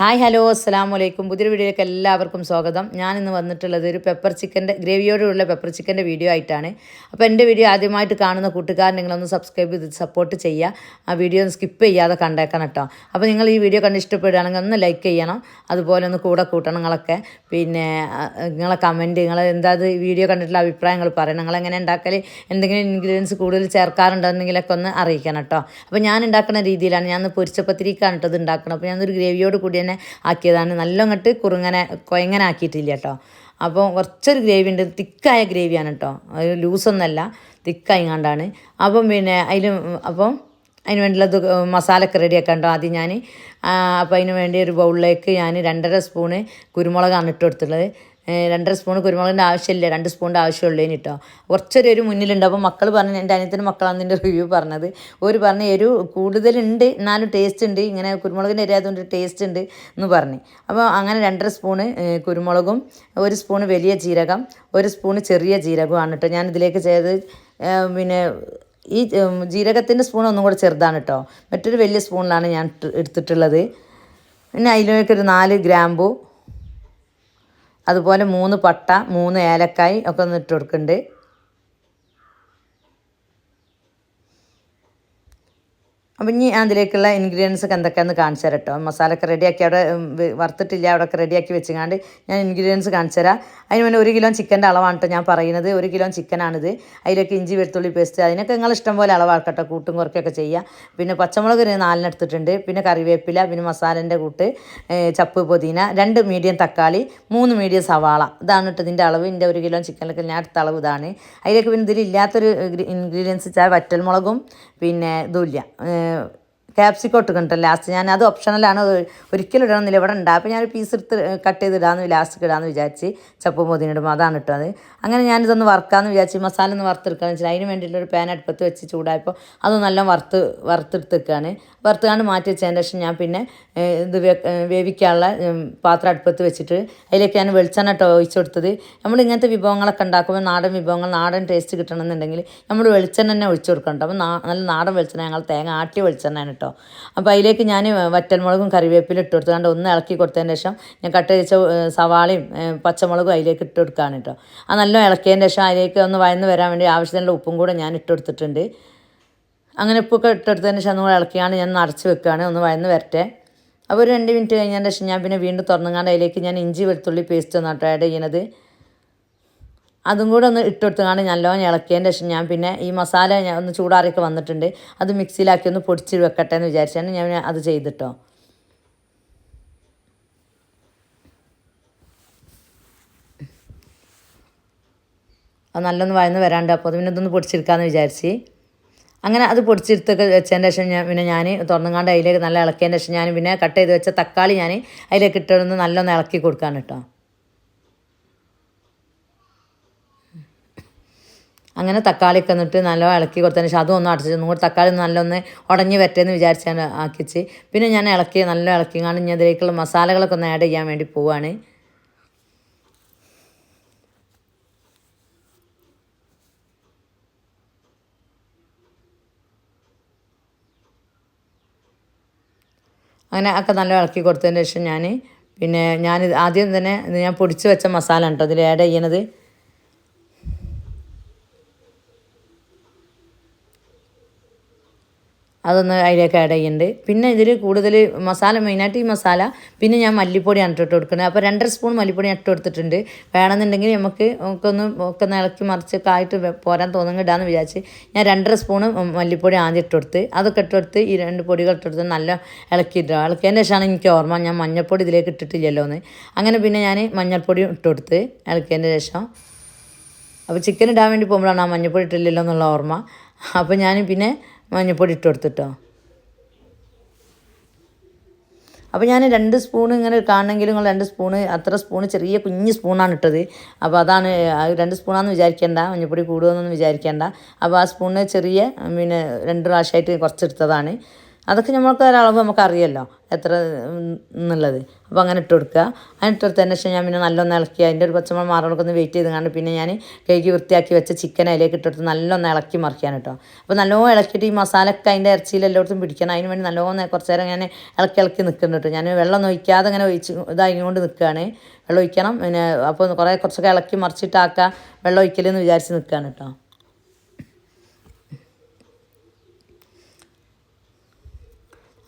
Hi hello അസ്സലാമു അലൈക്കും. പുതിയൊരു വീഡിയോയിലേക്ക് എല്ലാവർക്കും സ്വാഗതം. ഞാൻ ഇന്ന് വന്നിട്ടുള്ളത് ഒരു പെപ്പർ ചിക്കൻ്റെ ഗ്രേവിയോടുള്ള പെപ്പർ ചിക്കൻ്റെ വീഡിയോ ആയിട്ടാണ്. അപ്പോൾ എൻ്റെ വീഡിയോ ആദ്യമായിട്ട് കാണുന്ന കൂട്ടുകാർ നിങ്ങളൊന്ന് സബ്സ്ക്രൈബ് ചെയ്ത് സപ്പോർട്ട് ചെയ്യുക. ആ വീഡിയോ ഒന്ന് സ്കിപ്പ് ചെയ്യാതെ കണ്ടേക്കണം കേട്ടോ. അപ്പോൾ നിങ്ങൾ ഈ വീഡിയോ കണ്ട് ഇഷ്ടപ്പെടുകയാണെങ്കിൽ ഒന്ന് ലൈക്ക് ചെയ്യണം, അതുപോലെ ഒന്ന് കൂടെ കൂട്ടണം നിങ്ങളൊക്കെ. പിന്നെ നിങ്ങളെ കമൻറ്റ്, നിങ്ങൾ എന്താ വീഡിയോ കണ്ടിട്ടുള്ള അഭിപ്രായങ്ങൾ പറയണം. നിങ്ങളെങ്ങനെ ഉണ്ടാക്കൽ, എന്തെങ്കിലും ഇൻഗ്രീഡിയൻസ് കൂടുതൽ ചേർക്കാറുണ്ടെന്നെങ്കിലൊക്കെ ഒന്ന് അറിയിക്കണം കേട്ടോ. അപ്പോൾ ഞാൻ ഉണ്ടാക്കുന്ന രീതിയിലാണ്, ഞാൻ പൊരിച്ചപ്പത്തിരിക്കാണ് കേട്ടോ ഇത് ഉണ്ടാക്കണം. അപ്പോൾ ഞാനൊരു ഗ്രേവിയോട് കൂടി തന്നെ ആക്കിയതാണ്. നല്ല അങ്ങോട്ട് കൊയങ്ങനെ ആക്കിയിട്ടില്ല കേട്ടോ. അപ്പോൾ കുറച്ചൊരു ഗ്രേവി ഉണ്ട്, തിക്കായ ഗ്രേവിയാണ് കേട്ടോ, അത് ലൂസൊന്നല്ല, തിക്കായിങ്ങാണ്ടാണ്. അപ്പം പിന്നെ അതിന് വേണ്ടിയുള്ളത് മസാലയൊക്കെ റെഡിയാക്കാൻ കേട്ടോ. ആദ്യം ഞാൻ അപ്പോൾ അതിന് വേണ്ടി ഒരു ബൗളിലേക്ക് ഞാൻ 2.5 സ്പൂണ് കുരുമുളകാണ് ഇട്ട് കൊടുത്തുള്ളത്. 2.5 സ്പൂൺ കുരുമുളകിൻ്റെ ആവശ്യമില്ല, 2 സ്പൂണിൻ്റെ ആവശ്യമുള്ളതിന് കേട്ടോ. കുറച്ചൊരു മുന്നിലുണ്ട്. അപ്പോൾ മക്കൾ പറഞ്ഞു, എൻ്റെ അനിയത്തിൻ്റെ മക്കളാണ് അതിൻ്റെ റിവ്യൂ പറഞ്ഞത്. ഒരു പറഞ്ഞ് എരിവ് കൂടുതലുണ്ട് എന്നാലും ടേസ്റ്റ് ഉണ്ട്, ഇങ്ങനെ കുരുമുളകിൻ്റെ എരി ആയതുകൊണ്ട് ടേസ്റ്റ് ഉണ്ട് എന്ന് പറഞ്ഞ്. അപ്പോൾ അങ്ങനെ 2.5 സ്പൂണ് കുരുമുളകും 1 സ്പൂണ് വലിയ ജീരകം 1 സ്പൂണ് ചെറിയ ജീരകമാണ് കേട്ടോ ഞാൻ ഇതിലേക്ക് ചെയ്ത്. പിന്നെ ഈ ജീരകത്തിൻ്റെ സ്പൂൺ ഒന്നും കൂടെ ചെറുതാണ് കേട്ടോ, മറ്റൊരു വലിയ സ്പൂണിലാണ് ഞാൻ എടുത്തിട്ടുള്ളത്. പിന്നെ അതിലേക്കൊരു 4 ഗ്രാമ്പു, അതുപോലെ 3 പട്ട 3 ഏലക്കായ് ഒക്കെ ഒന്ന് ഇട്ട് കൊടുക്കുന്നുണ്ട്. അപ്പം ഇനി അതിലേക്കുള്ള ഇൻഗ്രീഡിയൻസ് ഒക്കെ എന്തൊക്കെയാണെന്ന് കാണിച്ചു തരാം കേട്ടോ. മസാലയൊക്കെ റെഡിയാക്കി അവിടെ വറുത്തിട്ടില്ല, അവിടെയൊക്കെ റെഡിയാക്കി വെച്ചുകൊണ്ട് ഞാൻ ഇൻഗ്രീഡിയൻസ് കാണിച്ചു തരാം. അതിന് മുന്നേ 1 കിലോ ചിക്കൻ്റെ അളവാണ് കേട്ടോ ഞാൻ പറയുന്നത്. 1 കിലോ ചിക്കനാണിത്. അതിലേക്ക് ഇഞ്ചി വെളുത്തുള്ളി പേസ്റ്റ് അതിനൊക്കെ നിങ്ങൾ ഇഷ്ടം പോലെ അളവാക്കട്ടോ, കൂട്ടും കുറയ്ക്കൊക്കെ ചെയ്യുക. പിന്നെ പച്ചമുളക് 4 എടുത്തിട്ടുണ്ട്, പിന്നെ കറിവേപ്പില, പിന്നെ മസാലേൻ്റെ കൂട്ട്, ചപ്പ് പുതിന, 2 മീഡിയം തക്കാളി, 3 മീഡിയം സവാള. ഇതാണ് കേട്ടോ ഇതിൻ്റെ അളവ്. എൻ്റെ 1 കിലോ ചിക്കനിലൊക്കെ ഞാൻ എടുത്ത അളവ് ഇതാണ്. അതിലേക്ക് പിന്നെ ഇതിലില്ലാത്തൊരു ഇൻഗ്രീഡിയൻസ് വെച്ചാൽ വറ്റൽമുളകും പിന്നെ ഇതുമില്ല, ക്യാപ്സിക്കം ഇട്ടിട്ടുണ്ട് ലാസ്റ്റ്. ഞാൻ അത് ഓപ്ഷണലാണ്, ഒരിക്കലും ഇടണമെന്നില്ല, ഇവിടെ ഉണ്ടാകും. അപ്പോൾ ഞാൻ പീസ് എടുത്ത് കട്ട് ചെയ്തിടാന്ന് ലാസ്റ്റ് ഇടാമെന്ന് വിചാരിച്ച് ചപ്പ് പൊതിനിടുമ്പോൾ അതാണ് ഇട്ടത്. അങ്ങനെ ഞാനിതൊന്ന് വറുക്കാമെന്ന് വിചാരിച്ച്, മസാല ഒന്ന് വറുത്തെടുക്കാമെന്ന് വെച്ചാൽ അതിന് വേണ്ടിയിട്ടൊരു പാൻ അടുപ്പത്ത് വെച്ച് ചൂടായപ്പോൾ അത് നല്ല വറുത്തെടുത്തേക്കാണ്. വറുത്തുകൊണ്ട് മാറ്റി വെച്ചതിന് ശേഷം ഞാൻ പിന്നെ ഇത് വേവിക്കാനുള്ള പാത്രം അടുപ്പത്ത് വെച്ചിട്ട് അതിലേക്ക് ഞാൻ വെളിച്ചെണ്ണ കേട്ടോ ഒഴിച്ചു കൊടുത്തത്. നമ്മൾ ഇങ്ങനത്തെ വിഭവങ്ങളൊക്കെ ഉണ്ടാക്കുമ്പോൾ നാടൻ വിഭവങ്ങൾ, നാടൻ ടേസ്റ്റ് കിട്ടണമെന്നുണ്ടെങ്കിൽ നമ്മൾ വെളിച്ചെണ്ണ തന്നെ ഒഴിച്ചു കൊടുക്കണം. അപ്പോൾ നല്ല നാടൻ വെളിച്ചെണ്ണ, ഞങ്ങൾ തേങ്ങ ആട്ടിയ വെളിച്ചെണ്ണയാണ് കേട്ടോ. അപ്പോൾ അതിലേക്ക് ഞാൻ വറ്റൽമുളകും കറിവേപ്പിലും ഇട്ട് കൊടുത്തുകൊണ്ട് ഒന്ന് ഇളക്കി കൊടുത്തതിന് ശേഷം ഞാൻ കട്ട് ചെയ്ത സവാളയും പച്ചമുളകും അതിലേക്ക് ഇട്ട് കൊടുക്കുകയാണ് കേട്ടോ. അത് നല്ല ഇളക്കിയതിന് ശേഷം അതിലേക്ക് ഒന്ന് വഴന്ന് വരാൻ വേണ്ടി ആവശ്യത്തിനുള്ള ഉപ്പും കൂടെ ഞാൻ ഇട്ട് കൊടുത്തിട്ടുണ്ട്. അങ്ങനെ ഉപ്പൊക്കെ ഇട്ടെടുത്തതിന് ശേഷം നമ്മൾ ഇളക്കിയാണ് ഞാൻ അടച്ച് വെക്കുകയാണ്, ഒന്ന് വഴന്ന് വരട്ടെ. അപ്പോൾ ഒരു 2 മിനിറ്റ് കഴിഞ്ഞതിന് ശേഷം ഞാൻ പിന്നെ വീണ്ടും തുറന്നുകൊണ്ട് അതിലേക്ക് ഞാൻ ഇഞ്ചി വെളുത്തുള്ളി പേസ്റ്റ് ഒന്ന് കേട്ടോ ആഡ് ചെയ്യുന്നത്. അതും കൂടെ ഒന്ന് ഇട്ടെടുത്തുകൊണ്ട് നല്ലോണം ഇളക്കിയതിന് ശേഷം ഞാൻ പിന്നെ ഈ മസാല ഞാൻ ഒന്ന് ചൂടാറിയൊക്കെ വന്നിട്ടുണ്ട്, അത് മിക്സിയിലാക്കി ഒന്ന് പൊടിച്ച് വെക്കട്ടെ എന്ന് വിചാരിച്ചാണ് ഞാൻ അത് ചെയ്തിട്ടോ. അത് നല്ലൊന്ന് വഴന്ന് വരാണ്ട്, അപ്പോൾ അത് പിന്നെ ഇതൊന്ന് പൊടിച്ചെടുക്കാമെന്ന് വിചാരിച്ച്. അങ്ങനെ അത് പൊടിച്ചെടുത്തൊക്കെ വെച്ചതിന് ശേഷം ഞാൻ തുറന്നുകൊണ്ട് അതിലേക്ക് നല്ല ഇളക്കിയതിന് ശേഷം ഞാൻ പിന്നെ കട്ട് ചെയ്ത് വെച്ച തക്കാളി ഞാൻ അതിലേക്ക് ഇട്ടൊന്ന് നല്ലൊന്ന് ഇളക്കി കൊടുക്കാൻ കേട്ടോ. അങ്ങനെ തക്കാളിയൊക്കെ എന്നിട്ട് നല്ല ഇളക്കി കൊടുത്തതിന് ശേഷം അതും ഒന്ന് അടച്ചു കൂടി തക്കാളി നല്ലൊന്ന് ഉടഞ്ഞ് വരട്ടെന്ന് വിചാരിച്ചാണ് ആക്കിച്ച്. പിന്നെ ഞാൻ നല്ല ഇളക്കിങ്ങാണ്ട് ഇനി അതിലേക്കുള്ള മസാലകളൊക്കെ ഒന്ന് ആഡ് ചെയ്യാൻ വേണ്ടി പോവാണ്. അങ്ങനെ ഒക്കെ നല്ല ഇളക്കി കൊടുത്തതിന് ശേഷം ഞാൻ ആദ്യം തന്നെ ഞാൻ പൊടിച്ച് വെച്ച മസാല കേട്ടോ അതിൽ ആഡ് ചെയ്യണത്. അതൊന്ന് അതിലേക്ക് ആഡ് ചെയ്യുന്നുണ്ട്. പിന്നെ ഇതിൽ കൂടുതൽ മസാല, മെയിനായിട്ട് ഈ മസാല, പിന്നെ ഞാൻ മല്ലിപ്പൊടിയാണ് ഇട്ട് കൊടുക്കുന്നത്. അപ്പോൾ 2.5 സ്പൂൺ മല്ലിപ്പൊടി ഇട്ട് കൊടുത്തിട്ടുണ്ട്. വേണമെന്നുണ്ടെങ്കിൽ ഒക്കെ ഇളക്കി മറിച്ചൊക്കെ ആയിട്ട് പോരാൻ തോന്നുമെങ്കിൽ ഇടാമെന്ന് വിചാരിച്ച് ഞാൻ 2.5 സ്പൂണ് മല്ലിപ്പൊടി ആദ്യം ഇട്ട് കൊടുത്ത്, അതൊക്കെ ഇട്ട് കൊടുത്ത് ഈ 2 പൊടികൾ ഇട്ട് കൊടുത്ത് നല്ല ഇളക്കിയതിന് ശേഷമാണ് എനിക്ക് ഓർമ്മ ഞാൻ മഞ്ഞൾപ്പൊടി ഇതിലേക്ക് ഇട്ടിട്ടില്ലല്ലോ എന്ന്. അങ്ങനെ പിന്നെ ഞാൻ മഞ്ഞൾപ്പൊടി ഇട്ട് കൊടുത്ത് ഇളക്കിയതിന് ശേഷം, അപ്പോൾ ചിക്കൻ ഇടാൻ വേണ്ടി പോകുമ്പോഴാണ് ആ മഞ്ഞൾപ്പൊടി ഇട്ടില്ലല്ലോ എന്നുള്ള ഓർമ്മ. അപ്പോൾ ഞാൻ പിന്നെ മഞ്ഞൾപ്പൊടി ഇട്ട് കൊടുത്തിട്ടോ. അപ്പോൾ ഞാൻ 2 സ്പൂൺ ഇങ്ങനെ കാണണമെങ്കിലും നിങ്ങൾ 2 സ്പൂണ്, അത്ര സ്പൂണ് ചെറിയ കുഞ്ഞ് സ്പൂണാണ് ഇട്ടത്. അപ്പോൾ അതാണ് 2 സ്പൂണാണെന്ന് വിചാരിക്കേണ്ട, മഞ്ഞൾപ്പൊടി കൂടുമെന്നൊന്നും വിചാരിക്കേണ്ട. അപ്പോൾ ആ സ്പൂണ് ചെറിയ പിന്നെ 2 പ്രാവശ്യമായിട്ട് കുറച്ചെടുത്തതാണ്. അതൊക്കെ നമ്മൾക്ക് ഒരളവ് നമുക്കറിയാമല്ലോ എത്ര എന്നുള്ളത്. അപ്പോൾ അങ്ങനെ ഇട്ട് കൊടുക്കുക. അങ്ങനെ ഇട്ട് കൊടുത്തതിന് ശേഷം ഞാൻ പിന്നെ നല്ലൊന്ന് ഇളക്കി അതിൻ്റെ ഒരു പച്ചമുളക് മാറണമൊക്കെ വെയിറ്റ് ചെയ്ത് കണ്ട് പിന്നെ ഞാൻ കഴുകി വൃത്തിയാക്കി വെച്ച ചിക്കൻ അതിലേക്ക് ഇട്ടെടുത്ത് നല്ലൊന്ന് ഇളക്കി മറിക്കാൻ കേട്ടോ. അപ്പോൾ നല്ലോണം ഇളക്കിയിട്ട് ഈ മസാലയൊക്കെ അതിൻ്റെ ഇറച്ചിയിൽ എല്ലായിടത്തും പിടിക്കണം. അതിന് വേണ്ടി നല്ലോണം കുറച്ച് നേരം ഞാൻ ഇളക്കി നിൽക്കുന്നുണ്ട് കേട്ടോ. ഞാൻ വെള്ളം ഒഴിക്കാതെ അങ്ങനെ ഇതായിക്കൊണ്ട് നിൽക്കുകയാണ്. വെള്ളം ഒഴിക്കണം പിന്നെ അപ്പോൾ കുറച്ചൊക്കെ ഇളക്കി മറിച്ചിട്ടാക്കുക വെള്ളം ഒഴിക്കലെന്ന് വിചാരിച്ച് നിൽക്കുകയാണ് കേട്ടോ.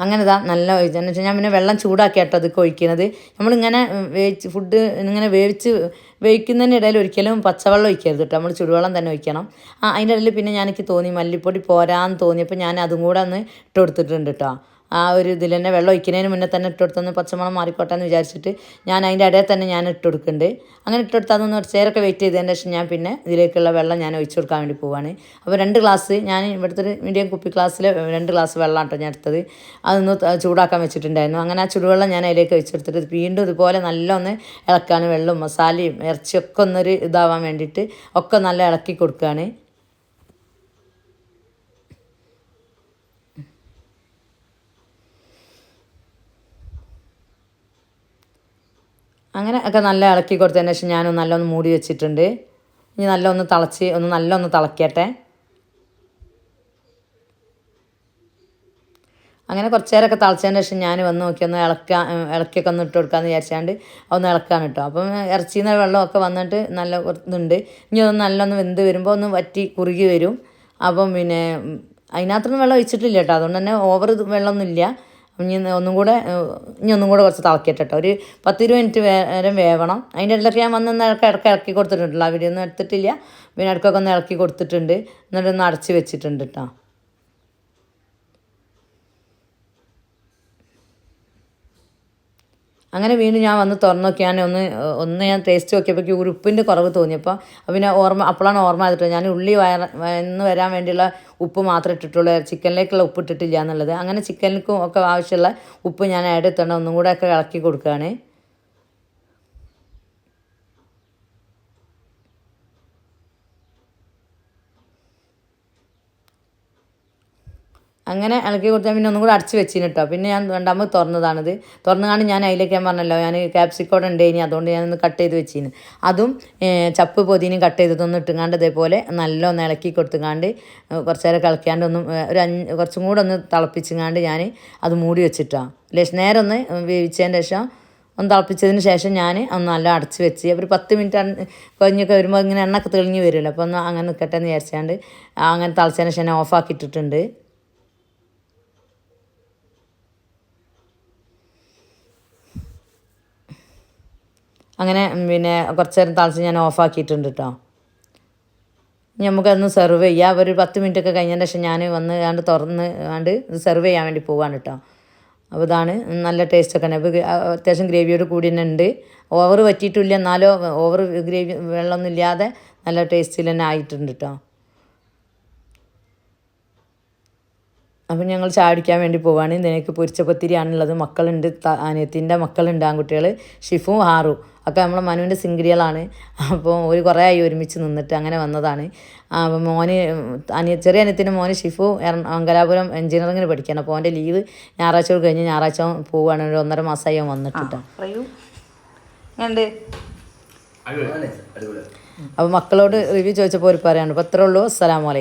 അങ്ങനെ നല്ല ഒഴിച്ചെന്ന് വെച്ചാൽ ഞാൻ പിന്നെ വെള്ളം ചൂടാക്കി കേട്ടോ അതൊക്കെ ഒഴിക്കുന്നത്. നമ്മളിങ്ങനെ ഫുഡ് ഇങ്ങനെ വേവിക്കുന്നതിന് ഇടയിൽ ഒരിക്കലും പച്ചവെള്ളം ഒഴിക്കരുത് കേട്ടോ. നമ്മൾ ചുടുവെള്ളം തന്നെ ഒഴിക്കണം. അതിൻ്റെ ഇടയിൽ പിന്നെ എനിക്ക് തോന്നി മല്ലിപ്പൊടി പോരാന്ന് തോന്നിയപ്പോൾ ഞാൻ അതും കൂടെ ഒന്ന് ഇട്ട് കൊടുത്തിട്ടുണ്ട് കേട്ടോ. ആ ഒരു ഇതിൽ തന്നെ വെള്ളം ഒഴിക്കുന്നതിന് മുന്നേ തന്നെ ഇട്ട് കൊടുത്തൊന്ന് പച്ചമണം മാറിക്കോട്ടെ എന്ന് വിചാരിച്ചിട്ട് ഞാൻ അതിൻ്റെ ഇടയിൽ തന്നെ ഞാൻ ഇട്ട് കൊടുക്കുന്നുണ്ട്. അങ്ങനെ ഇട്ട് കൊടുത്താൽ അതൊന്ന് കുറച്ച് നേരമൊക്കെ വെയിറ്റ് ചെയ്തതിന് ശേഷം ഞാൻ പിന്നെ ഇതിലേക്കുള്ള വെള്ളം ഞാൻ ഒഴിച്ചു കൊടുക്കാൻ വേണ്ടി പോവാണ്. അപ്പോൾ 2 ഗ്ലാസ് ഞാൻ ഇവിടുത്തെ ഒരു മീഡിയം കുപ്പി ഗ്ലാസ്സിൽ 2 ഗ്ലാസ് വെള്ളം കേട്ടോ ഞാൻ എടുത്തത്. അതൊന്ന് ചൂടാക്കാൻ വെച്ചിട്ടുണ്ടായിരുന്നു. അങ്ങനെ ആ ചുടുവെള്ളം ഞാൻ അതിലേക്ക് ഒഴിച്ചെടുത്തിട്ട് വീണ്ടും ഇതുപോലെ നല്ല ഒന്ന് ഇളക്കാണ്. വെള്ളവും മസാലയും ഇറച്ചിയൊക്കെ ഒന്നൊരു ഇതാവാൻ വേണ്ടിയിട്ട് ഒക്കെ നല്ല ഇളക്കി കൊടുക്കുകയാണ്. അങ്ങനെ ഒക്കെ നല്ല ഇളക്കി കൊടുത്തതിന് ശേഷം ഞാനൊന്ന് നല്ലൊന്ന് മൂടി വെച്ചിട്ടുണ്ട്. ഇനി നല്ലൊന്ന് തിളക്കട്ടെ. അങ്ങനെ കുറച്ച് നേരമൊക്കെ തിളച്ചതിന് ശേഷം ഞാൻ വന്ന് നോക്കി ഒന്ന് ഇളക്കിയൊക്കെ ഒന്ന് ഇട്ട് കൊടുക്കാമെന്ന് വിചാരിച്ചാണ്ട് ഒന്ന് ഇളക്കാണ് കേട്ടോ. അപ്പം ഇറച്ചിയിൽ നിന്ന് വെള്ളമൊക്കെ വന്നിട്ട് നല്ല ഇതുണ്ട്. ഇനി അതൊന്ന് നല്ലൊന്ന് വെന്ത് വരുമ്പോൾ ഒന്ന് വറ്റി കുറുകി വരും. അപ്പം പിന്നെ അതിനകത്തൊന്നും വെള്ളം ഒഴിച്ചിട്ടില്ല കേട്ടോ. അതുകൊണ്ട് തന്നെ ഓവർ വെള്ളമൊന്നുമില്ല. ഇനി ഒന്നും കൂടെ കുറച്ച് തിളക്കട്ടെ കേട്ടോ. ഒരു 10-20 മിനിറ്റ് നേരം വേവണം. അതിൻ്റെ ഇടയിലൊക്കെ ഞാൻ വന്ന് ഇളക്കി കൊടുത്തിട്ടുണ്ടല്ലോ. ആ വീഡിയോ ഒന്നും എടുത്തിട്ടില്ല. പിന്നെ ഇടയ്ക്കൊക്കെ ഒന്ന് ഇളക്കി കൊടുത്തിട്ടുണ്ട്. എന്നിട്ടൊന്ന് അടച്ച് വെച്ചിട്ടുണ്ട് കേട്ടോ. അങ്ങനെ വീണ്ടും ഞാൻ വന്ന് തുറന്ന് നോക്കി ഒന്ന് ഞാൻ ടേസ്റ്റ് നോക്കിയപ്പോൾ ഒരു ഉപ്പിൻ്റെ കുറവ് തോന്നിയപ്പോൾ പിന്നെ അപ്പോഴാണ് ഓർമ്മ ചെയ്തിട്ട് ഞാൻ ഉള്ളി വയന്ന് വരാൻ വേണ്ടിയുള്ള ഉപ്പ് മാത്രമേ ഇട്ടിട്ടുള്ളൂ. ചിക്കനിലേക്കുള്ള ഉപ്പ് ഇട്ടിട്ടില്ല എന്നുള്ളത്. അങ്ങനെ ചിക്കനിലേക്കും ഒക്കെ ആവശ്യമുള്ള ഉപ്പ് ഞാൻ ആഡ് ചെയ്തിട്ടുണ്ട്. ഒന്നും കൂടെ ഒക്കെ ഇളക്കി കൊടുക്കുകയാണ്. അങ്ങനെ ഇളക്കി കൊടുത്താൽ പിന്നെ ഒന്നും കൂടെ അടച്ച് വെച്ചിന് കേട്ടോ. പിന്നെ ഞാൻ രണ്ടാമത് തുറന്നുകാണ്ട് ഞാൻ അതിലേക്ക് ഞാൻ പറഞ്ഞല്ലോ ഞാൻ ക്യാപ്സിക്കോടെ ഉണ്ട് ഇനി അതുകൊണ്ട് ഞാനൊന്ന് കട്ട് ചെയ്ത് വെച്ചിന്. അതും ചപ്പ് പൊതിനും കട്ട് ചെയ്തതൊന്നും ഇട്ടുങ്ങാണ്ട് ഇതേപോലെ നല്ല ഒന്ന് ഇളക്കി കൊടുത്തുങ്ങാണ്ട് കുറച്ച് നേരം കളിക്കാണ്ട് കുറച്ചും കൂടെ ഒന്ന് തിളപ്പിച്ചുങ്ങാണ്ട് ഞാൻ അത് മൂടി വെച്ചിട്ടാണ്. നേരം ഒന്ന് വേവിച്ചതിന് ശേഷം ഒന്ന് തിളപ്പിച്ചതിന് ശേഷം ഞാൻ ഒന്ന് നല്ല അടച്ച് വെച്ച് ഒരു 10 മിനിറ്റ് കഴിഞ്ഞൊക്കെ വരുമ്പോൾ ഇങ്ങനെ എണ്ണയൊക്കെ തെളിഞ്ഞ് വരുമല്ലോ. അപ്പോൾ ഒന്ന് അങ്ങനെ നിൽക്കട്ടെ എന്ന് വിചാരിച്ചാണ്ട് അങ്ങനെ തിളച്ചതിന് ശേഷം ഞാൻ ഓഫാക്കിയിട്ടിട്ടുണ്ട്. അങ്ങനെ പിന്നെ കുറച്ച് നേരം തിളച്ച് ഞാൻ ഓഫാക്കിയിട്ടുണ്ട് കേട്ടോ. ഇനി നമുക്കതൊന്ന് സെർവ് ചെയ്യാം. ഒരു 10 മിനിറ്റ് ഒക്കെ കഴിഞ്ഞതിന് ശേഷം ഞാൻ വന്ന് തുറന്ന് ഇത് സെർവ് ചെയ്യാൻ വേണ്ടി പോവാണ് കേട്ടോ. അപ്പോൾ ഇതാണ് നല്ല ടേസ്റ്റൊക്കെ ഉണ്ട്. അപ്പോൾ അത്യാവശ്യം ഗ്രേവിയോട് കൂടി തന്നെ ഉണ്ട്. ഓവർ വറ്റിയിട്ടില്ല എന്നാലോ ഓവർ ഗ്രേവി വെള്ളമൊന്നും ഇല്ലാതെ നല്ല ടേസ്റ്റിൽ തന്നെ ആയിട്ടുണ്ട് കേട്ടോ. അപ്പം ഞങ്ങൾ ചാടിക്കാൻ വേണ്ടി പോവാണ്. ഇതിനേക്ക് പൊരിച്ച പത്തിരിയാണുള്ളത്. മക്കളുണ്ട്, അനിയത്തിൻ്റെ മക്കളുണ്ട്, ആൺകുട്ടികൾ ഷിഫും ഹാറും ഒക്കെ നമ്മളെ മനുവിൻ്റെ സിംഗിരികളാണ്. അപ്പോൾ ഒരു കുറേ ആയി ഒരുമിച്ച് നിന്നിട്ട് അങ്ങനെ വന്നതാണ്. അപ്പം ചെറിയ അനിയത്തിൻ്റെ മോന് ഷിഫു മംഗലാപുരം എഞ്ചിനീയറിങ്ങിന് പഠിക്കണം. അപ്പോൾ അവൻ്റെ ലീവ് ഞായറാഴ്ച കഴിഞ്ഞ് ഞായറാഴ്ച പോവുകയാണ്. ഒരു 1.5 മാസമായി അവൻ വന്നിട്ടിട്ടോ. അപ്പോൾ മക്കളോട് റിവ്യൂ ചോദിച്ചപ്പോൾ ഒരു പറയാനുണ്ട്. അപ്പോൾ അത്രേ ഉള്ളൂ. അസ്സലാമു അലൈക്കും.